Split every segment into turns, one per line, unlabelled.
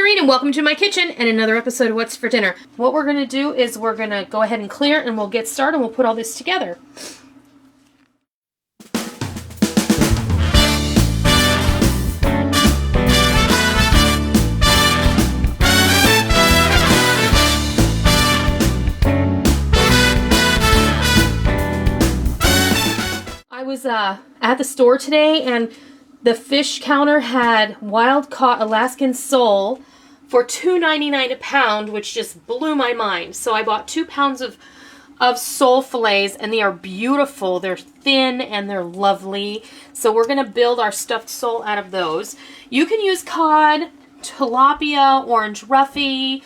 Noreen and welcome to my kitchen and another episode of What's for Dinner. What we're going to do is we're going to go ahead and clear and we'll get started and we'll put all this together. I was at the store today and the fish counter had wild-caught Alaskan sole for $2.99 a pound, which just blew my mind. So I bought 2 pounds of sole fillets, and they are beautiful. They're thin and they're lovely. So we're going to build our stuffed sole out of those. You can use cod, tilapia, orange roughy.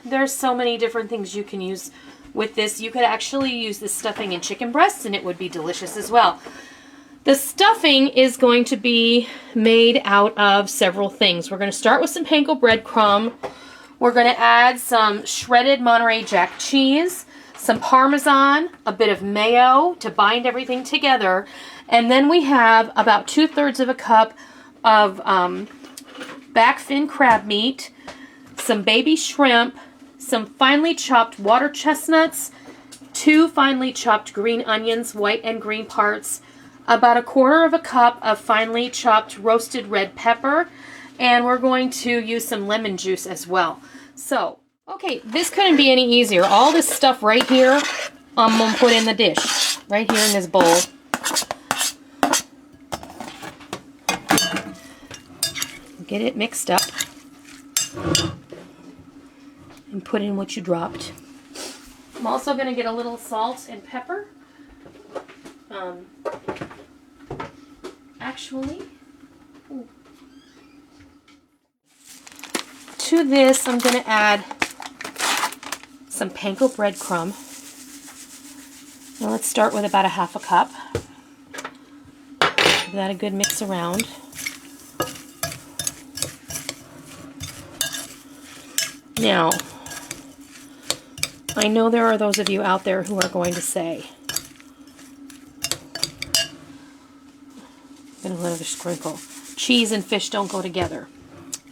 There's so many different things you can use with this. You could actually use this stuffing in chicken breasts, and it would be delicious as well. The stuffing is going to be made out of several things. We're going to start with some panko breadcrumb. We're going to add some shredded Monterey Jack cheese, some Parmesan, a bit of mayo to bind everything together, and then we have about 2/3 of a cup of back fin crab meat, some baby shrimp, some finely chopped water chestnuts, 2 finely chopped green onions, white and green parts, about 1/4 of a cup of finely chopped roasted red pepper, and we're going to use some lemon juice as well. So, okay, this couldn't be any easier. All this stuff right here, I'm going to put in the dish, right here in this bowl. Get it mixed up and put in what you dropped. I'm also going to get a little salt and pepper. To this, I'm going to add some panko breadcrumb. Now let's start with about 1/2 cup. Give that a good mix around. Now, I know there are those of you out there who are going to say, and another sprinkle, cheese and fish don't go together.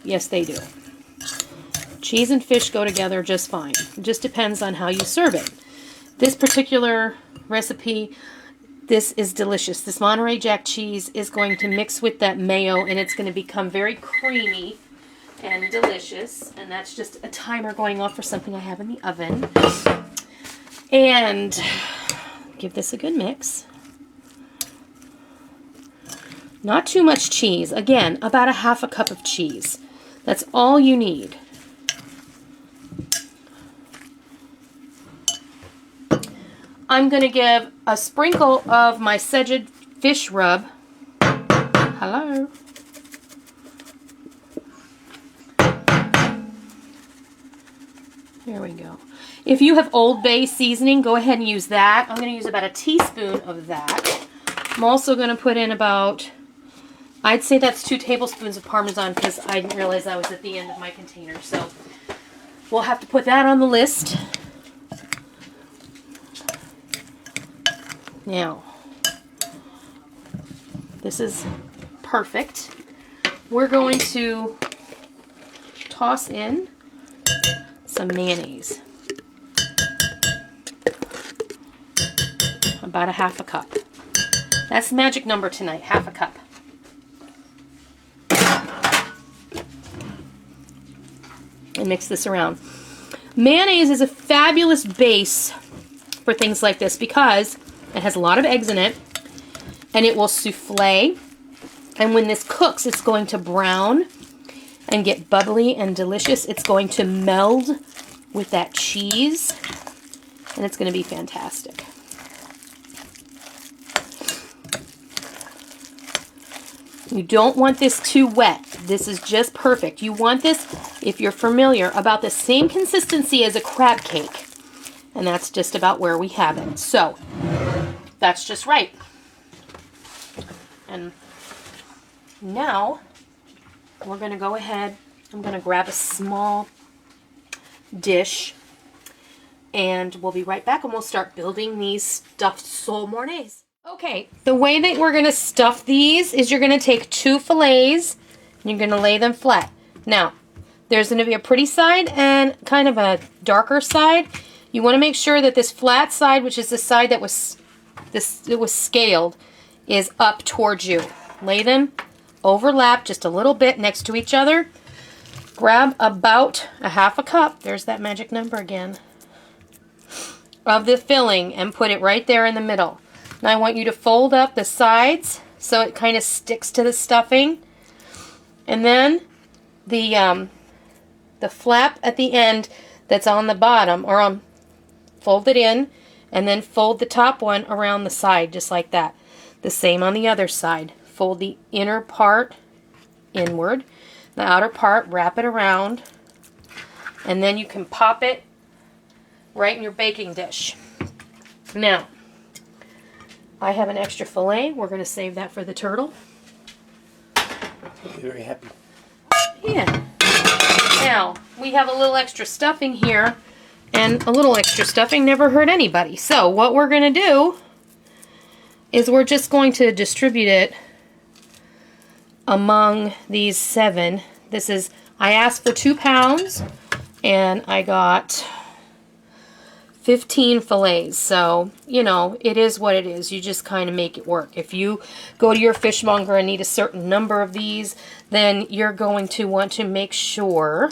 Yes, they do. Cheese and fish go together just fine. It just depends on how you serve it. This particular recipe, this is delicious. This Monterey Jack cheese is going to mix with that mayo, and it's going to become very creamy and delicious. And that's just a timer going off for something I have in the oven. And give this a good mix. Not too much cheese. Again, about 1/2 cup of cheese. That's all you need. I'm going to give a sprinkle of my Sejed fish rub. Hello. There we go. If you have Old Bay seasoning, go ahead and use that. I'm going to use about 1 teaspoon of that. I'm also going to put in about, I'd say that's 2 tablespoons of Parmesan because I didn't realize that was at the end of my container. So we'll have to put that on the list. Now, this is perfect. We're going to toss in some mayonnaise. About 1/2 cup. That's the magic number tonight, 1/2 cup. And mix this around. Mayonnaise is a fabulous base for things like this because it has a lot of eggs in it and it will souffle, and when this cooks it's going to brown and get bubbly and delicious. It's going to meld with that cheese and it's going to be fantastic. You don't want this too wet. This is just perfect. You want this, if you're familiar, about the same consistency as a crab cake. And that's just about where we have it. So, that's just right. And now, we're going to go ahead. I'm going to grab a small dish. And we'll be right back and we'll start building these stuffed sole mornaise. Okay, the way that we're going to stuff these is you're going to take 2 fillets You're going to lay them flat. Now, there's going to be a pretty side and kind of a darker side. You want to make sure that this flat side, which is the side that was scaled, is up towards you. Lay them overlap just a little bit next to each other. Grab about a half a cup, there's that magic number again, of the filling and put it right there in the middle. Now I want you to fold up the sides so it kind of sticks to the stuffing. And then the flap at the end that's on the bottom, or fold it in, and then fold the top one around the side just like that. The same on the other side. Fold the inner part inward, the outer part, wrap it around, and then you can pop it right in your baking dish. Now, I have an extra fillet. We're going to save that for the turtle.
Very happy.
Yeah. Now, we have a little extra stuffing here, and a little extra stuffing never hurt anybody. So, what we're going to do is we're just going to distribute it among these 7. This is, I asked for 2 pounds, and I got 15 fillets. So, you know, it is what it is. You just kind of make it work. If you go to your fishmonger and need a certain number of these, then you're going to want to make sure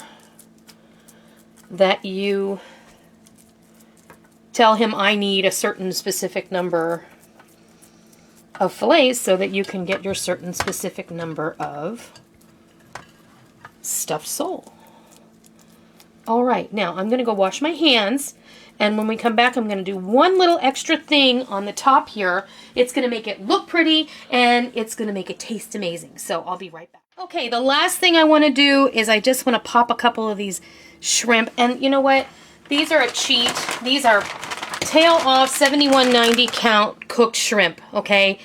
that you tell him I need a certain specific number of fillets so that you can get your certain specific number of stuffed sole. All right, now I'm going to go wash my hands, and when we come back I'm going to do one little extra thing on the top here. It's going to make it look pretty, and it's going to make it taste amazing. So I'll be right back. Okay, the last thing I want to do is I just want to pop a couple of these shrimp, and you know what? These are a cheat. These are tail off 71.90 count cooked shrimp, okay?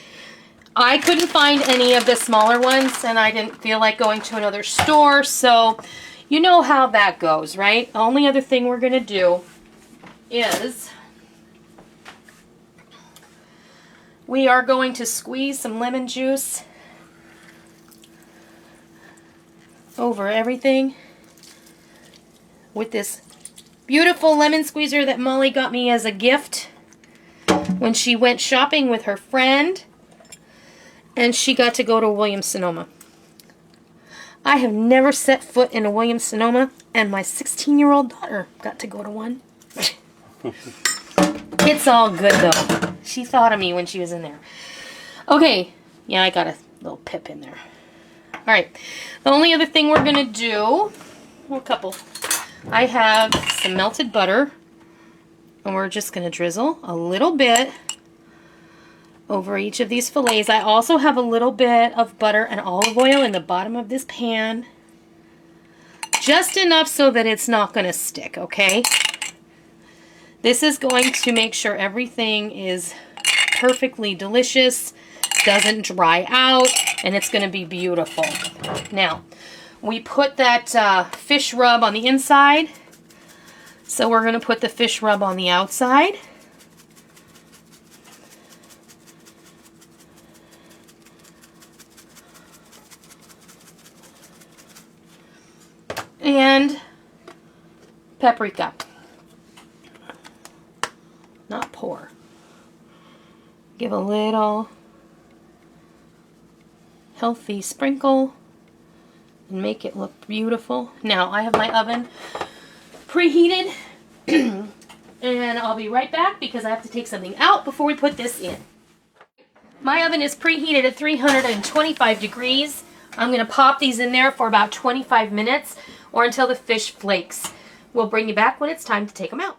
I couldn't find any of the smaller ones, and I didn't feel like going to another store, so you know how that goes, right? The only other thing we're going to do is we are going to squeeze some lemon juice over everything with this beautiful lemon squeezer that Molly got me as a gift when she went shopping with her friend, and she got to go to Williams-Sonoma. I have never set foot in a Williams-Sonoma, and my 16-year-old daughter got to go to one. It's all good, though. She thought of me when she was in there. Okay. Yeah, I got a little pip in there. All right. The only other thing we're going to do, well, a couple. I have some melted butter, and we're just going to drizzle a little bit over each of these fillets. I also have a little bit of butter and olive oil in the bottom of this pan. Just enough so that it's not going to stick, okay? This is going to make sure everything is perfectly delicious, doesn't dry out, and it's going to be beautiful. Now, we put that fish rub on the inside, so we're going to put the fish rub on the outside. And paprika. Not pour. Give a little healthy sprinkle and make it look beautiful. Now I have my oven preheated and I'll be right back because I have to take something out before we put this in. My oven is preheated at 325 degrees. I'm going to pop these in there for about 25 minutes or until the fish flakes. We'll bring you back when it's time to take them out.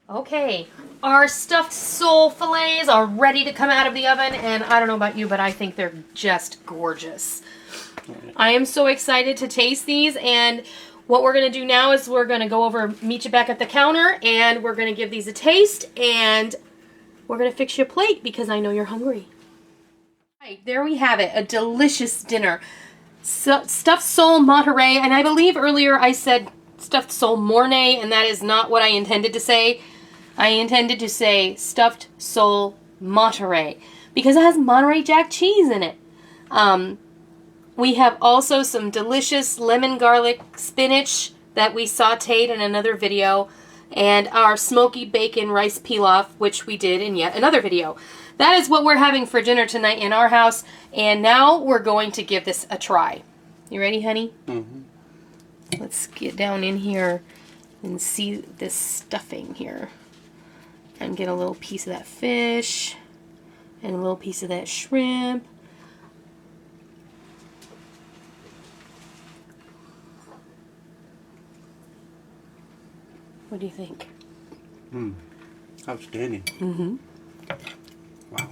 Okay, our stuffed sole fillets are ready to come out of the oven, and I don't know about you, but I think they're just gorgeous. I am so excited to taste these, and what we're going to do now is we're going to go over, meet you back at the counter, and we're going to give these a taste, and we're going to fix you a plate because I know you're hungry. All right, there we have it, a delicious dinner. Stuffed sole Monterey, and I believe earlier I said stuffed sole Mornay, and that is not what I intended to say. I intended to say stuffed sole Monterey because it has Monterey Jack cheese in it. We have also some delicious lemon garlic spinach that we sauteed in another video, and our smoky bacon rice pilaf, which we did in yet another video. That is what we're having for dinner tonight in our house, and now we're going to give this a try. You ready, honey? Mm-hmm. Let's get down in here and see this stuffing here. And get a little piece of that fish and a little piece of that shrimp. What do you think?
Outstanding.
Mm-hmm.
Wow.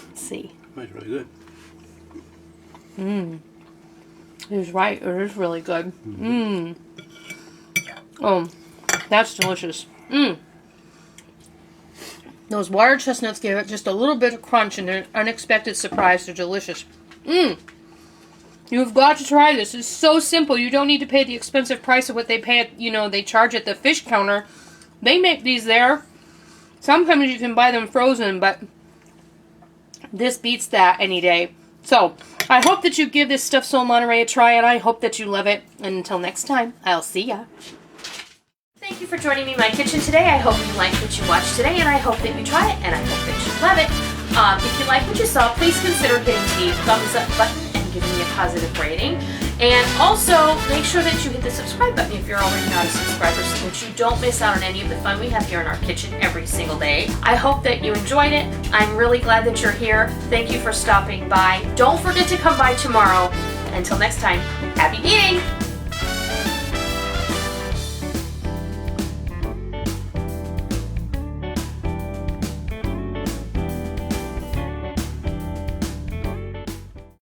Let's see.
That's really good.
He's right. It is really good. Oh, that's delicious. Those water chestnuts give it just a little bit of crunch and an unexpected surprise. They're delicious. You've got to try this. It's so simple. You don't need to pay the expensive price of what they pay at, they charge at the fish counter. They make these there. Sometimes you can buy them frozen, but this beats that any day. So, I hope that you give this Stuffed Sole Monterey a try, and I hope that you love it. And until next time, I'll see ya. Thank you for joining me in my kitchen today. I hope you liked what you watched today, and I hope that you try it, and I hope that you love it. If you like what you saw, please consider hitting the thumbs up button and giving me a positive rating. And also, make sure that you hit the subscribe button if you're already not a subscriber so that you don't miss out on any of the fun we have here in our kitchen every single day. I hope that you enjoyed it. I'm really glad that you're here. Thank you for stopping by. Don't forget to come by tomorrow. Until next time, happy eating!